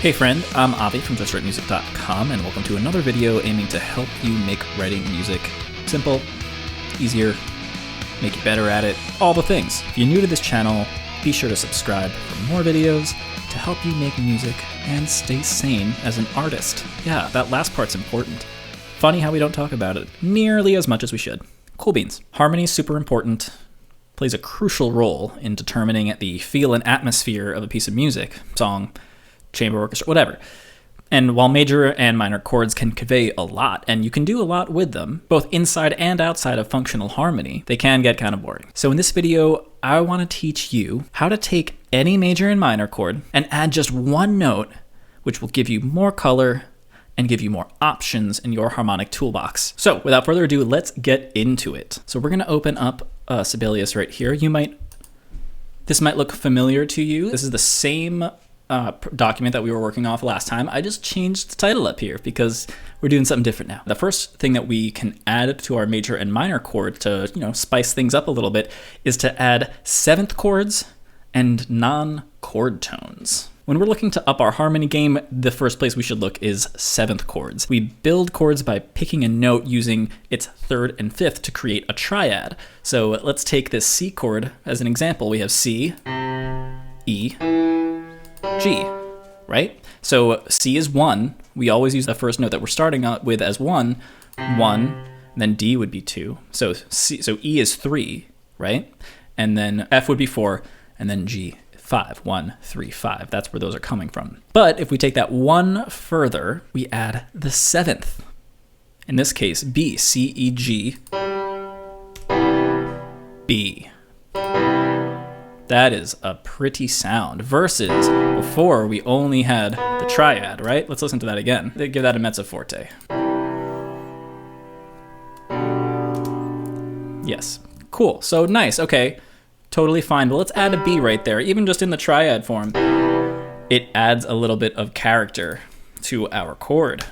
Hey friend, I'm Avi from JustWriteMusic.com, and welcome to another video aiming to help you make writing music simple, easier, make you better at it, all the things. If you're new to this channel, be sure to subscribe for more videos to help you make music and stay sane as an artist. Yeah, that last part's important. Funny how we don't talk about it nearly as much as we should. Cool beans. Harmony is super important, plays a crucial role in determining the feel and atmosphere of a piece of music, song, chamber orchestra, whatever. And while major and minor chords can convey a lot, and you can do a lot with them, both inside and outside of functional harmony, they can get kind of boring. So in this video, I want to teach you how to take any major and minor chord and add just one note, which will give you more color and give you more options in your harmonic toolbox. So without further ado, let's get into it. So we're going to open up Sibelius right here. This might look familiar to you. This is the same document that we were working off last time. I just changed the title up here because we're doing something different now. The first thing that we can add to our major and minor chord to, spice things up a little bit is to add seventh chords and non-chord tones. When we're looking to up our harmony game, the first place we should look is seventh chords. We build chords by picking a note using its third and fifth to create a triad. So let's take this C chord as an example. We have C, E, G, right? So C is 1. We always use the first note that we're starting out with as 1, then D would be 2. So E is 3, right? And then F would be 4, and then G 5, 1, 3, 5. That's where those are coming from. But if we take that one further, we add the seventh. In this case, B, C, E, G, B. That is a pretty sound versus before we only had the triad, right? Let's listen to that again. They give that a mezzo forte. Yes, cool, so nice, okay. Totally fine, but let's add a B right there. Even just in the triad form, it adds a little bit of character to our chord.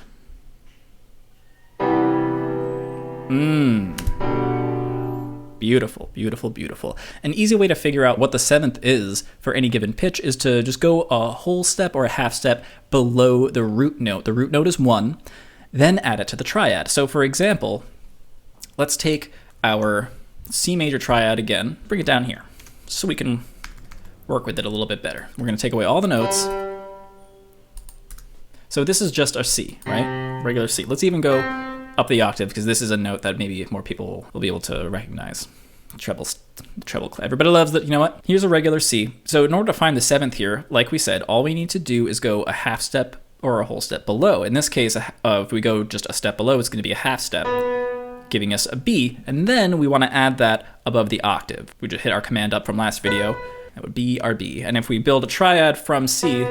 Beautiful, beautiful, beautiful. An easy way to figure out what the seventh is for any given pitch is to just go a whole step or a half step below the root note. The root note is 1, then add it to the triad. So for example, let's take our C major triad again, bring it down here, so we can work with it a little bit better. We're going to take away all the notes. So this is just our C, right? Regular C. Let's even go up the octave, because this is a note that maybe more people will be able to recognize. Treble, everybody loves that. You know what? Here's a regular C. So in order to find the seventh here, like we said, all we need to do is go a half step or a whole step below. In this case, if we go just a step below, it's going to be a half step, giving us a B, and then we want to add that above the octave. We just hit our command up from last video. That would be our B. And if we build a triad from C,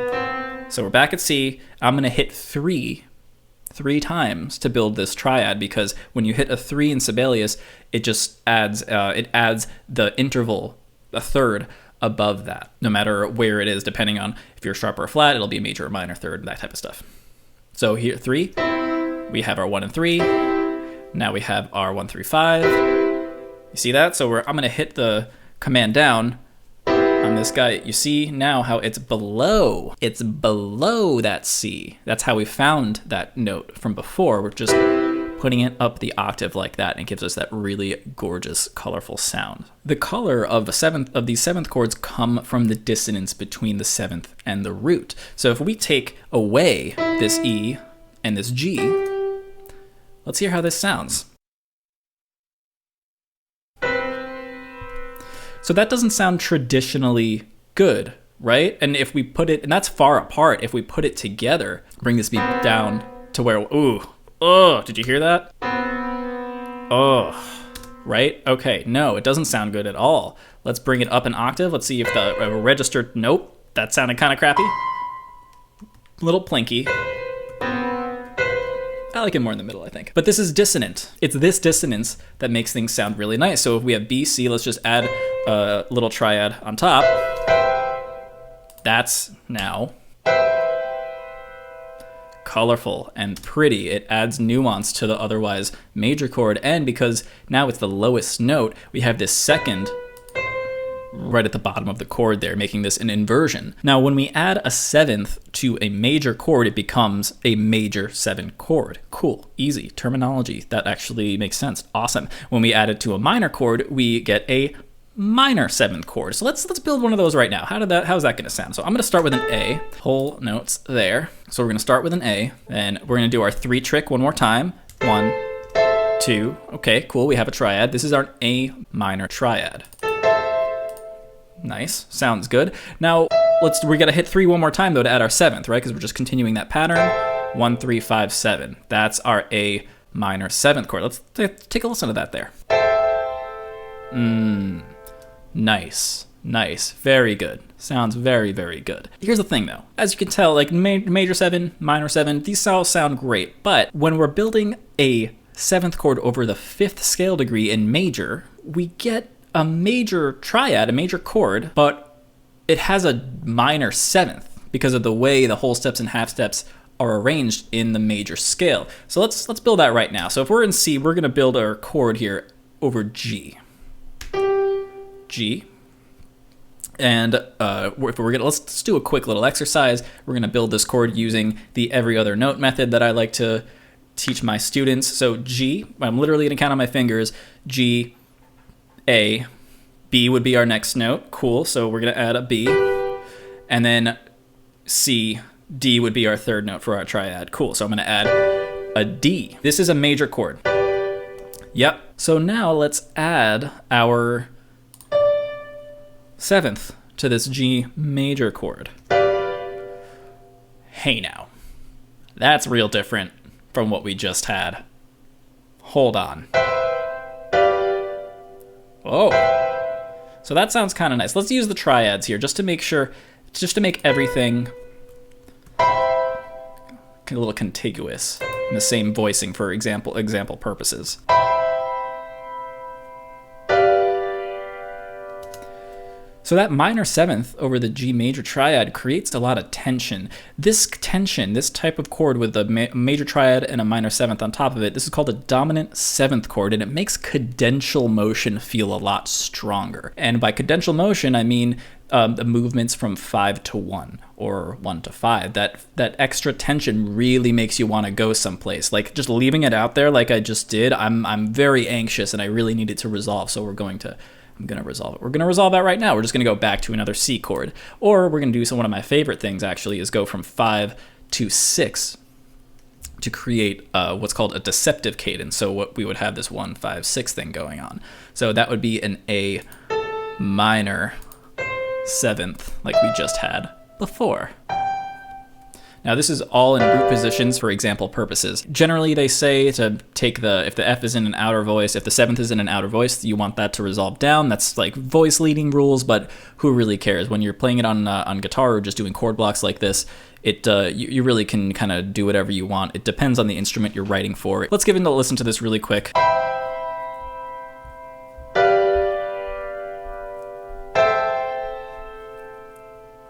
so we're back at C, I'm going to hit 3 times to build this triad, because when you hit a 3 in Sibelius, it just adds the interval, a third above that, no matter where it is, depending on if you're sharp or flat, it'll be a major or minor third, that type of stuff. So here, 3, we have our 1 and 3. Now we have our 1, 3, 5. You see that? So I'm going to hit the command down on this guy. You see now how it's below. It's below that C. That's how we found that note from before. We're just putting it up the octave like that, and it gives us that really gorgeous, colorful sound. The color of these seventh chords come from the dissonance between the seventh and the root. So if we take away this E and this G, let's hear how this sounds. So that doesn't sound traditionally good, right? And if we put it, and that's far apart, if we put it together, bring this beat down to where, did you hear that? Right? Okay, no, it doesn't sound good at all. Let's bring it up an octave. Let's see if the registered, nope, that sounded kind of crappy. Little plinky. I like it more in the middle, I think. But this is dissonant. It's this dissonance that makes things sound really nice. So if we have B, C, let's just add a little triad on top. That's now colorful and pretty. It adds nuance to the otherwise major chord. And because now it's the lowest note, we have this second right at the bottom of the chord there, making this an inversion. Now, when we add a 7th to a major chord, it becomes a major 7 chord. Cool, easy, terminology, that actually makes sense, awesome. When we add it to a minor chord, we get a minor 7th chord. So let's build one of those right now. How's that gonna sound? So I'm gonna start with an A, whole notes there. So we're gonna start with an A, and we're gonna do our 3 trick one more time. 1, 2, okay, cool, we have a triad. This is our A minor triad. Nice, sounds good. Now, we gotta hit 3 one more time though to add our 7th, right? Because we're just continuing that pattern. 1, 3, 5, 7. That's our A minor 7th chord. Let's take a listen to that there. Nice, nice, very good. Sounds very, very good. Here's the thing though, as you can tell, like major 7, minor 7, these all sound great, but when we're building a 7th chord over the 5th scale degree in major, we get a major triad, a major chord, but it has a minor 7th because of the way the whole steps and half steps are arranged in the major scale. So let's build that right now. So if we're in C, we're gonna build our chord here over G. G. And let's do a quick little exercise. We're gonna build this chord using the every other note method that I like to teach my students. So G, I'm literally gonna count on my fingers. G, A, B would be our next note. Cool, so we're gonna add a B. And then C, D would be our 3rd note for our triad. Cool, so I'm gonna add a D. This is a major chord. Yep, so now let's add our 7th to this G major chord. Hey now, that's real different from what we just had. Hold on. Oh, so that sounds kind of nice. Let's use the triads here just to make everything a little contiguous in the same voicing for example purposes. So that minor 7th over the G major triad creates a lot of tension. This type of chord with a major triad and a minor 7th on top of it, this is called a dominant 7th chord, and it makes cadential motion feel a lot stronger. And by cadential motion, I mean the movements from 5 to 1 or 1 to 5. That extra tension really makes you want to go someplace. Like just leaving it out there like I just did, I'm very anxious and I really need it to resolve, so I'm going to resolve it. We're going to resolve that right now. We're just going to go back to another C chord. Or we're going to do one of my favorite things, actually, is go from 5 to 6 to create what's called a deceptive cadence. So what we would have this 1, 5, 6 thing going on. So that would be an A minor 7th, like we just had before. Now this is all in root positions for example purposes. Generally they say to take if the F is in an outer voice, if the 7th is in an outer voice, you want that to resolve down. That's like voice leading rules, but who really cares? When you're playing it on guitar or just doing chord blocks like this, you really can kind of do whatever you want. It depends on the instrument you're writing for. Let's give it a listen to this really quick.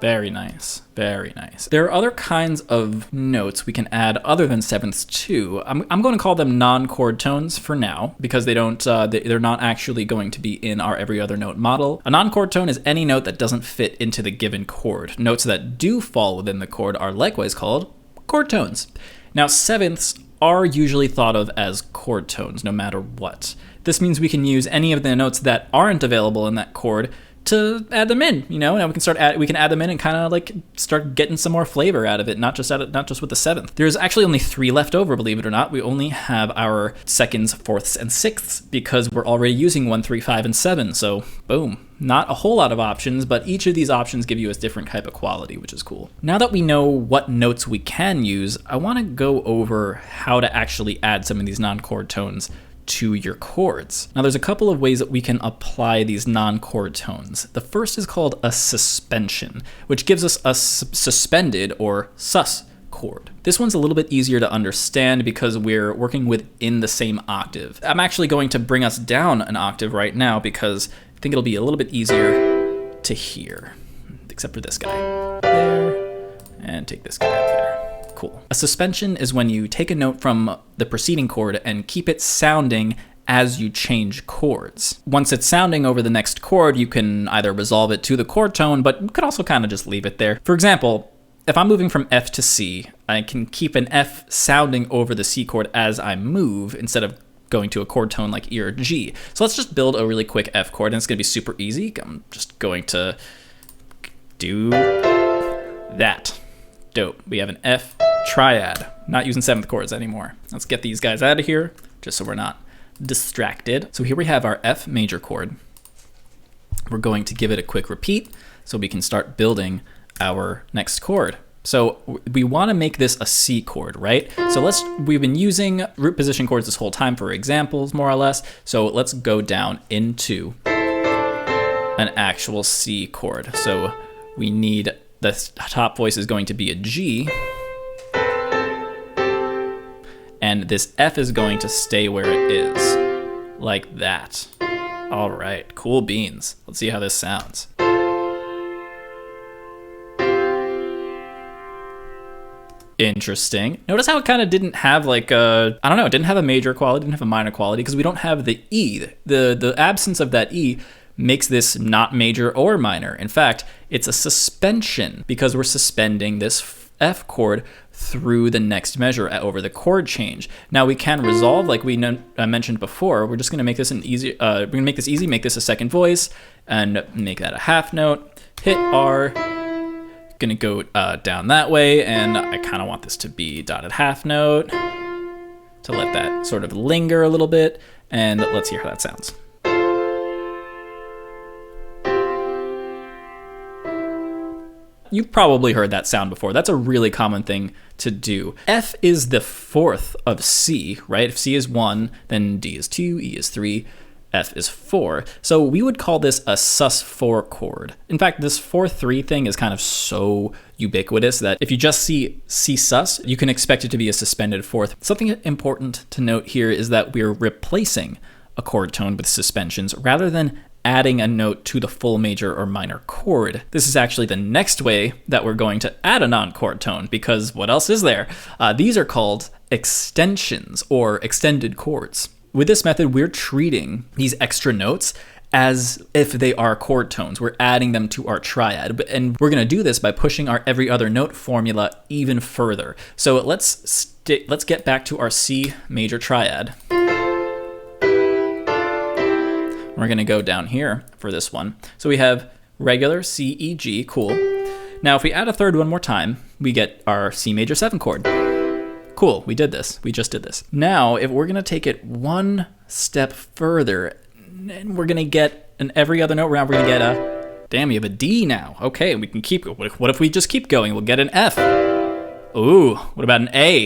Very nice, very nice. There are other kinds of notes we can add other than 7ths too. I'm going to call them non-chord tones for now because they're not actually going to be in our every other note model. A non-chord tone is any note that doesn't fit into the given chord. Notes that do fall within the chord are likewise called chord tones. Now 7ths are usually thought of as chord tones no matter what. This means we can use any of the notes that aren't available in that chord to add them in, and we can add them in and kind of like start getting some more flavor out of it, not just with the 7th. There's actually only 3 left over, believe it or not. We only have our 2nds, 4ths, and 6ths because we're already using 1, 3, 5, and 7. So boom, not a whole lot of options, but each of these options give you a different type of quality, which is cool. Now that we know what notes we can use, I want to go over how to actually add some of these non-chord tones to your chords. Now there's a couple of ways that we can apply these non-chord tones. The first is called a suspension, which gives us a suspended or sus chord. This one's a little bit easier to understand because we're working within the same octave. I'm actually going to bring us down an octave right now because I think it'll be a little bit easier to hear, except for this guy there, and take this guy up there. Cool. A suspension is when you take a note from the preceding chord and keep it sounding as you change chords. Once it's sounding over the next chord, you can either resolve it to the chord tone, but you could also kind of just leave it there. For example, if I'm moving from F to C, I can keep an F sounding over the C chord as I move instead of going to a chord tone like E or G. So let's just build a really quick F chord, and it's gonna be super easy. I'm just going to do that. Dope. We have an F triad. Not using seventh chords anymore. Let's get these guys out of here, just so we're not distracted. So here we have our F major chord. We're going to give it a quick repeat so we can start building our next chord. So we want to make this a C chord, right? So we've been using root position chords this whole time for examples, more or less. So let's go down into an actual C chord. So we need, the top voice is going to be a G, and this F is going to stay where it is, like that. All right, cool beans. Let's see how this sounds. Interesting. Notice how it kind of didn't have like a, I don't know, it didn't have a major quality, didn't have a minor quality, because we don't have the E. The absence of that E makes this not major or minor. In fact, it's a suspension because we're suspending this F chord through the next measure over the chord change. Now we can resolve, like we mentioned before. We're just going to make this an easy. We're going to make this easy. Make this a second voice and make that a half note. Hit R. Gonna go down that way, and I kind of want this to be dotted half note to let that sort of linger a little bit, and let's hear how that sounds. You've probably heard that sound before. That's a really common thing to do. F is the fourth of C, right? If C is 1, then D is 2, E is 3, F is 4. So we would call this a sus4 chord. In fact, this 4-3 thing is kind of so ubiquitous that if you just see C sus, you can expect it to be a suspended fourth. Something important to note here is that we're replacing a chord tone with suspensions rather than adding a note to the full major or minor chord. This is actually the next way that we're going to add a non-chord tone, because what else is there? These are called extensions or extended chords. With this method, we're treating these extra notes as if they are chord tones. We're adding them to our triad, and we're gonna do this by pushing our every other note formula even further. So let's get back to our C major triad. We're gonna go down here for this one. So we have regular C, E, G, cool. Now if we add a third one more time, we get our C major 7 chord. Cool, we did this. We just did this. Now, if we're gonna take it one step further, and we're gonna get an every other note round, we're gonna get a, damn, we have a D now. Okay, we can keep, what if we just keep going? We'll get an F. Ooh, what about an A?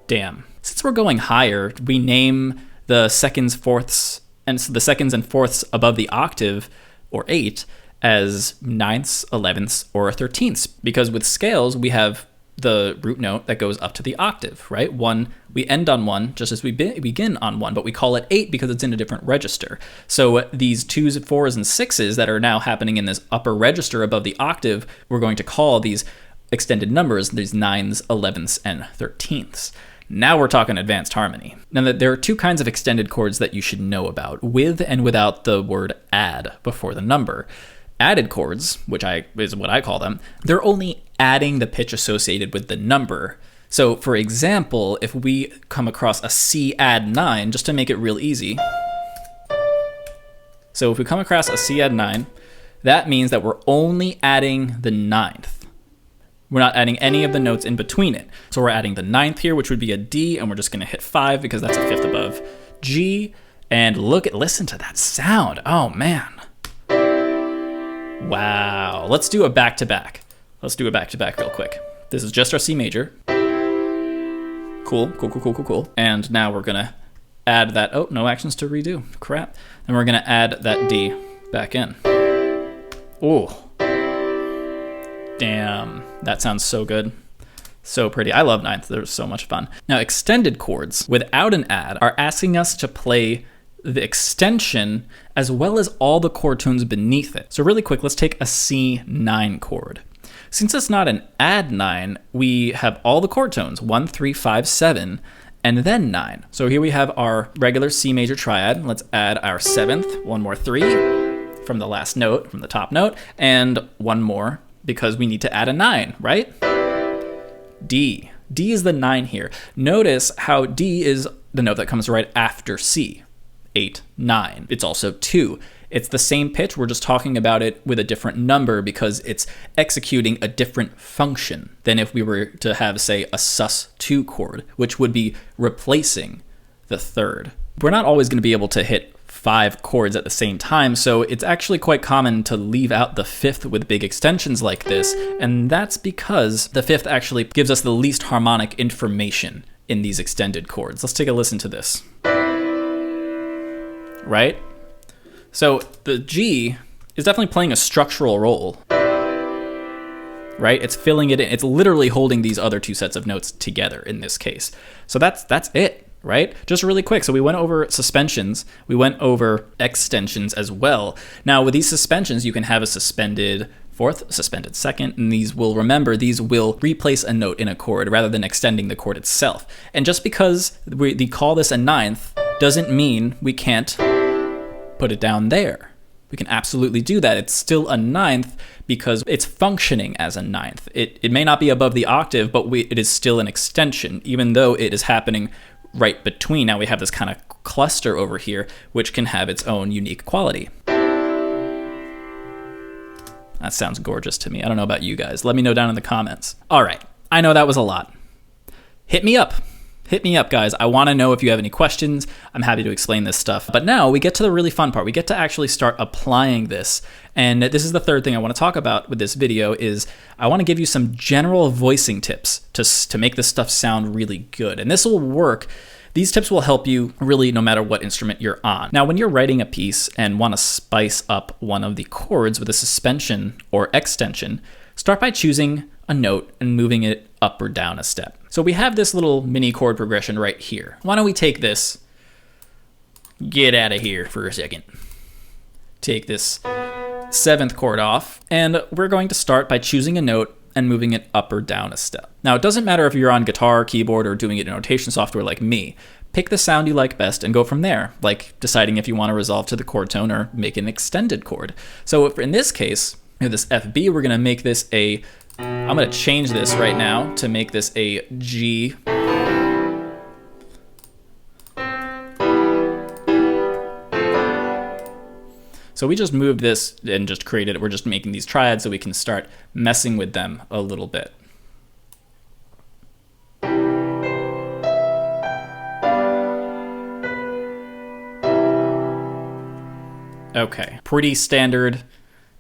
Damn. Since we're going higher, we name the seconds, fourths, and so the seconds and fourths above the octave, or 8, as ninths, 11ths, or 13ths, because with scales, we have the root note that goes up to the octave, right? 1, we end on 1 just as we begin on 1, but we call it 8 because it's in a different register. So these 2s, 4s, and 6s that are now happening in this upper register above the octave, we're going to call these extended numbers, these 9s, 11ths, and 13ths. Now we're talking advanced harmony. Now there are two kinds of extended chords that you should know about, with and without the word add before the number. Added chords, which is what I call them, they're only adding the pitch associated with the number. So for example, if we come across a C add 9, just to make it real easy. So if we come across a C add 9, that means that we're only adding the 9th. We're not adding any of the notes in between it. So we're adding the 9th here, which would be a D, and we're just gonna hit 5 because that's a 5th above G. And listen to that sound. Oh man. Wow, let's do a back-to-back. Let's do a back-to-back real quick. This is just our C major. Cool. And now we're gonna add that, oh, no actions to redo, crap. Then we're gonna add that D back in. Oh, damn, that sounds so good. So pretty, I love ninth, they're so much fun. Now extended chords without an add are asking us to play the extension as well as all the chord tones beneath it. So really quick, let's take a C9 chord. Since it's not an add 9, we have all the chord tones, 1, 3, 5, 7, and then 9. So here we have our regular C major triad. Let's add our 7th, one more 3 from the last note, from the top note, and one more because we need to add a 9, right? D. D is the 9 here. Notice how D is the note that comes right after C. 8, 9. It's also 2. It's the same pitch, we're just talking about it with a different number because it's executing a different function than if we were to have, say, a sus2 chord, which would be replacing the 3rd. We're not always going to be able to hit 5 chords at the same time, so it's actually quite common to leave out the 5th with big extensions like this, and that's because the 5th actually gives us the least harmonic information in these extended chords. Let's take a listen to this. Right? So the G is definitely playing a structural role, right? It's filling it in. It's literally holding these other 2 sets of notes together in this case. So that's it, right? Just really quick. So we went over suspensions. We went over extensions as well. Now with these suspensions, you can have a suspended 4th, suspended 2nd, and these will replace a note in a chord rather than extending the chord itself. And just because we call this a 9th doesn't mean we can't put it down there. We can absolutely do that. It's still a 9th because it's functioning as a 9th. It may not be above the octave, but it is still an extension, even though it is happening right between. Now we have this kind of cluster over here, which can have its own unique quality. That sounds gorgeous to me. I don't know about you guys. Let me know down in the comments. All right, I know that was a lot. Hit me up. Hit me up, guys. I want to know if you have any questions. I'm happy to explain this stuff. But now we get to the really fun part. We get to actually start applying this. And this is the third thing I want to talk about with this video is I want to give you some general voicing tips to make this stuff sound really good. And this will work. These tips will help you really no matter what instrument you're on. Now, when you're writing a piece and want to spice up one of the chords with a suspension or extension, start by choosing a note and moving it up or down a step. So we have this little mini chord progression right here. Why don't we take this, get out of here for a second. Take this 7th chord off, and we're going to start by choosing a note and moving it up or down a step. Now, it doesn't matter if you're on guitar, keyboard, or doing it in notation software like me. Pick the sound you like best and go from there, like deciding if you want to resolve to the chord tone or make an extended chord. So if in this case, this FB, we're going to make this I'm going to change this right now to make this a G. So we just moved this and just created it. We're just making these triads so we can start messing with them a little bit. Okay, pretty standard,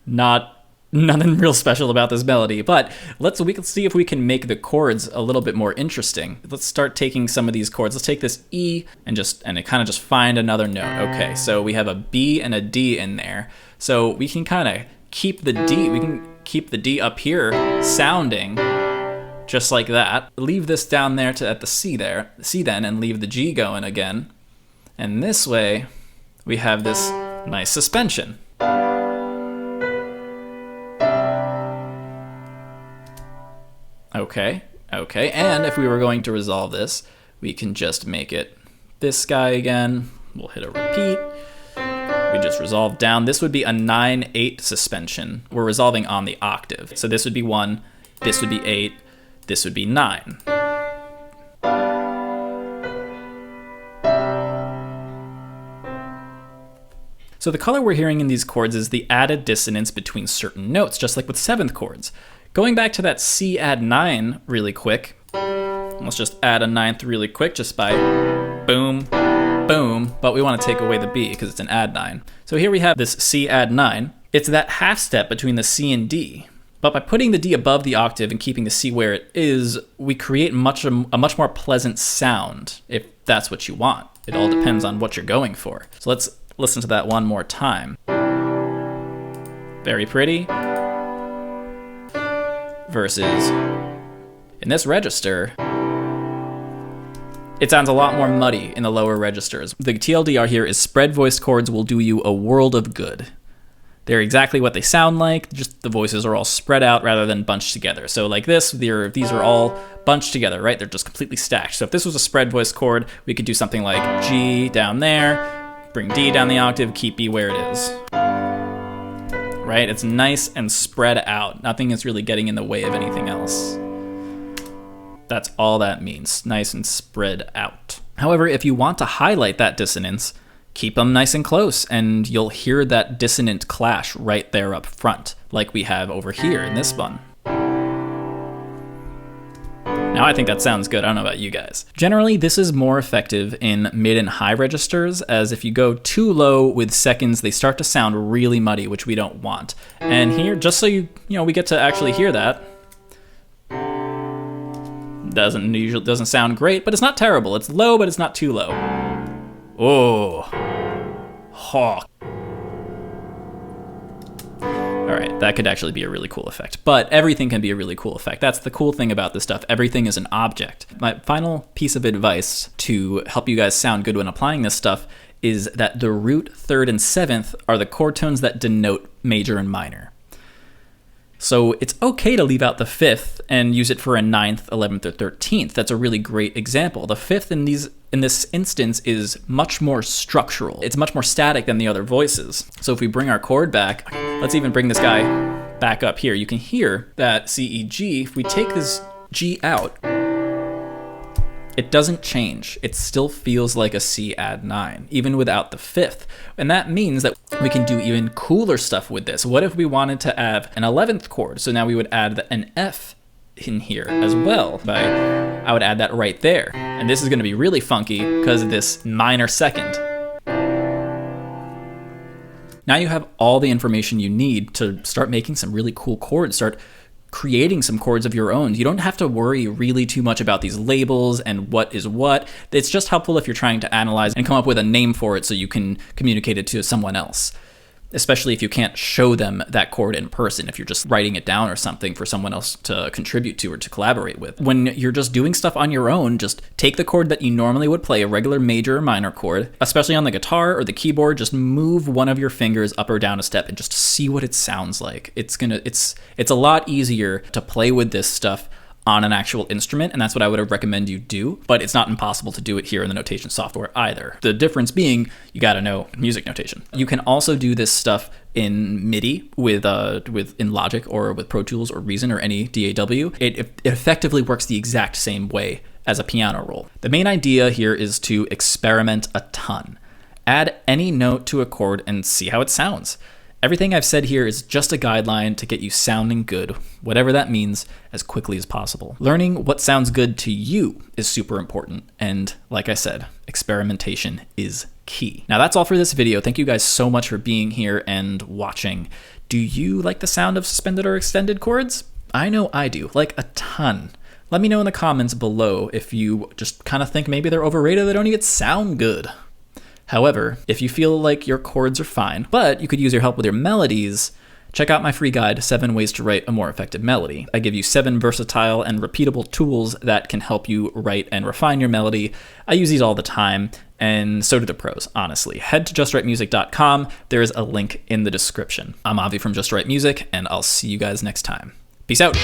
nothing real special about this melody, but we can see if we can make the chords a little bit more interesting. Let's start taking some of these chords. Let's take this E and kind of just find another note. Okay, so we have a B and a D in there. So we can kind of keep the D. We can keep the D up here sounding just like that. Leave this down there at the C then, and leave the G going again. And this way we have this nice suspension. Okay, and if we were going to resolve this, we can just make it this guy again. We'll hit a repeat. We just resolve down. This would be a 9/8 suspension. We're resolving on the octave. So this would be 1, this would be 8, this would be 9. So the color we're hearing in these chords is the added dissonance between certain notes, just like with 7th chords. Going back to that C add 9 really quick, let's just add a 9th really quick just by boom, boom, but we want to take away the B because it's an add 9. So here we have this C add 9. It's that half step between the C and D, but by putting the D above the octave and keeping the C where it is, we create a much more pleasant sound if that's what you want. It all depends on what you're going for. So let's listen to that one more time. Very pretty. Versus in this register, it sounds a lot more muddy in the lower registers. The TLDR here is spread voiced chords will do you a world of good. They're exactly what they sound like, just the voices are all spread out rather than bunched together. So like this, these are all bunched together, right? They're just completely stacked. So if this was a spread voice chord, we could do something like G down there, bring D down the octave, keep B where it is. Right? It's nice and spread out. Nothing is really getting in the way of anything else. That's all that means, nice and spread out. However, if you want to highlight that dissonance, keep them nice and close, and you'll hear that dissonant clash right there up front, like we have over here in this one. Now I think that sounds good, I don't know about you guys. Generally, this is more effective in mid and high registers, as if you go too low with seconds, they start to sound really muddy, which we don't want. And here, just so we get to actually hear that. Doesn't sound great, but it's not terrible. It's low, but it's not too low. Oh. Hawk. All right, that could actually be a really cool effect, but everything can be a really cool effect. That's the cool thing about this stuff. Everything is an object. My final piece of advice to help you guys sound good when applying this stuff is that the root, third, and seventh are the chord tones that denote major and minor. So it's okay to leave out the fifth and use it for a 9th, 11th, or 13th. That's a really great example. The fifth in this instance is much more structural. It's much more static than the other voices. So if we bring our chord back, let's even bring this guy back up here. You can hear that C, E, G. If we take this G out, it doesn't change. It still feels like a C add 9, even without the fifth. And that means that we can do even cooler stuff with this. What if we wanted to add an 11th chord? So now we would add an F in here as well. I would add that right there. And this is gonna be really funky because of this minor second. Now you have all the information you need to start making some really cool chords, start creating some chords of your own. You don't have to worry really too much about these labels and what is what. It's just helpful if you're trying to analyze and come up with a name for it so you can communicate it to someone else. Especially if you can't show them that chord in person, if you're just writing it down or something for someone else to contribute to or to collaborate with. When you're just doing stuff on your own, just take the chord that you normally would play, a regular major or minor chord, especially on the guitar or the keyboard, just move one of your fingers up or down a step and just see what it sounds like. It's a lot easier to play with this stuff on an actual instrument, and that's what I would recommend you do, but it's not impossible to do it here in the notation software either. The difference being, you gotta know music notation. You can also do this stuff in MIDI in Logic or with Pro Tools or Reason or any DAW. It effectively works the exact same way as a piano roll. The main idea here is to experiment a ton. Add any note to a chord and see how it sounds. Everything I've said here is just a guideline to get you sounding good, whatever that means, as quickly as possible. Learning what sounds good to you is super important, and like I said, experimentation is key. Now that's all for this video. Thank you guys so much for being here and watching. Do you like the sound of suspended or extended chords? I know I do, like a ton. Let me know in the comments below if you just kind of think maybe they're overrated, they don't even sound good. However, if you feel like your chords are fine, but you could use your help with your melodies, check out my free guide, 7 Ways to Write a More Effective Melody. I give you 7 versatile and repeatable tools that can help you write and refine your melody. I use these all the time, and so do the pros, honestly. Head to justwritemusic.com. There is a link in the description. I'm Avi from Just Write Music, and I'll see you guys next time. Peace out.